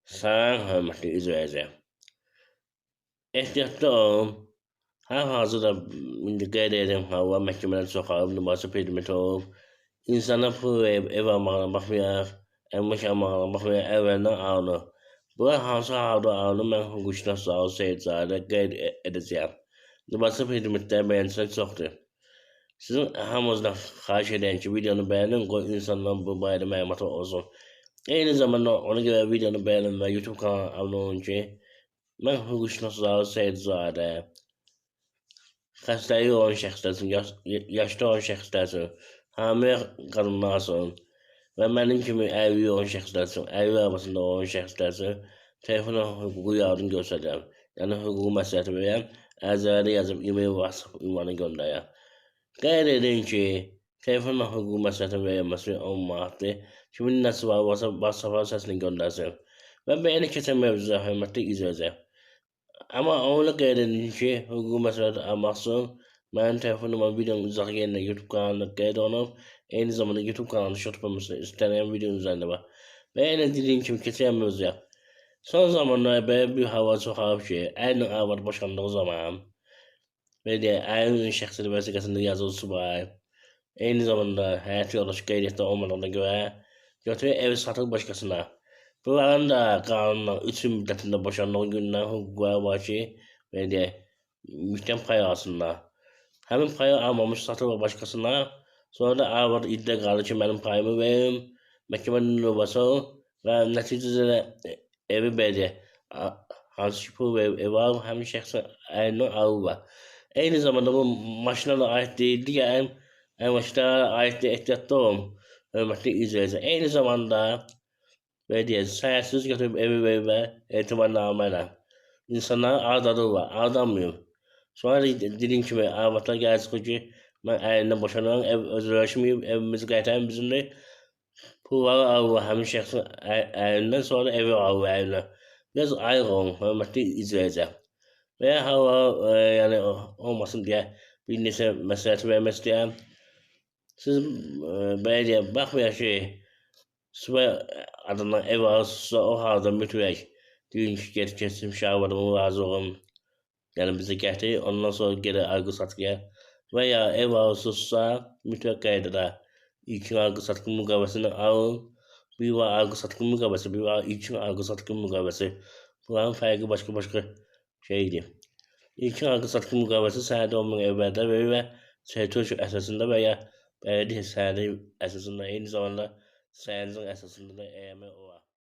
Salam hörmətli izləyicilər. Ehtiyatlı olun. Hal-hazırda indi qeyd edirəm hava məhkəmələr çoxalıb, nümayəndə predmeti olub. İnsanlar pul verib ev almağına baxmayaraq, əmlak almağına baxmayaraq əvvəldən alınır. Bunlar hansı halda alınır, mən hüquqşünas Zaur Seyidzadə qeyd edəcəyəm. Nümayəndə predmetləri bəyəncələr çoxdur. Sizin hamınızdan xahiş edirəm ki, videonu bəyənin, qoy insanların bu barədə məlumatı olsun. Eyni zamanda ona görə videonu bəyənin və YouTube kanalına abunə olun ki, mən hüquqşünas Zaur Seyidzadə xəstəliyi olan şəxslər üçün, yaşlı olan şəxslər üçün, hamilə qadınlar üçün və mənim kimi əyri olan şəxslər üçün, əyri arabasında olan şəxslər üçün telefona hüquqi yardım göstərirəm. Yəni hüquqi məsləhəti verirəm, ərizələri yazıb e-mail WhatsApp ünvanına göndərirəm. Qeyd edin ki, telefonla hüquqi məsləhətin verilməsi 10 manatdır. Kimin nəsi var, WhatsApp səsini göndərsin. Və bəyəni keçən mövzuda hörmətli izləyicilər. Amma onu qeyd edin ki, hüquqi məsləhəti almaq üçün mənim telefon nömrəm videonun uzaq yerində YouTube kanalında qeyd olunub. Eyni zamanda YouTube kanalında şort olmasını istənilən videonun üzərində var. Və yenə dediyim kimi keçən mövzuya. Son zamanlarda belə bir hava çoxalıb ki, ərlə arvad boşandığı zaman və ərinin şəxsi vəsiqəsində yazılısı var. Eyni zamanda həyat yoldaşı qeydiyyatda olmadığına görə götürür evi satır başqasına. Bunların da qanunla 3 il müddətində boşandığı gündən hüquqları var ki, mühkəm pay alsınlar. Həmin payı almamış satır başqasına, sonra da arvad iddia qalır ki, mənim payımı verim, məhkəmənin növbəsi və nəticədə evi belə hansı ki pul verib ev alıb, həmin şəxsin əlindən alırlar. Eyni zamanda bu maşına da aid deyildi ki, əməklərə aid ehtiyatlı olun, hörmətli izləyicilər. Eyni zamanda səhərsiz götürüb evi veriblər, etibarnamə ilə. İnsanları aldadırlar, aldanmıyor. Sonra dediyim kimi, arvadlar gəlir çıxır ki, mən əlindən boşanıram, ev özləşməyib, evimizi qaytarın bizimdir. Pulları alırlar həmin şəxsin əlindən, sonra da evi alırlar əlindən. Biraz ayıq olun, hörmətli izləyicilər. Və ya hava olmasın deyə bir neçə məsləhət vermək istəyirəm. Siz belə baxmayaq ki, sübə adından ev alırsınızsa, o halda mütləq deyin ki, get keçsin, şahvadımı razı olun. Yəni bizə gətir, ondan sonra gedək alqı satqıya. Və ya ev alırsınızsa, mütləq qaydada ilkin alqı satqı müqaviləsini alın. Bir var alqı satqı müqaviləsi, bir var ilkin alqı satqı müqaviləsi. Bunların fərqi başqa şeydir. İlkin alqı satqı müqaviləsi sənədi olmayan evlərdə verir və territoriya əsasında və ya bələdiyyə sənədi əsasında, eyni zamanda sənədin əsasında da eləmək olar.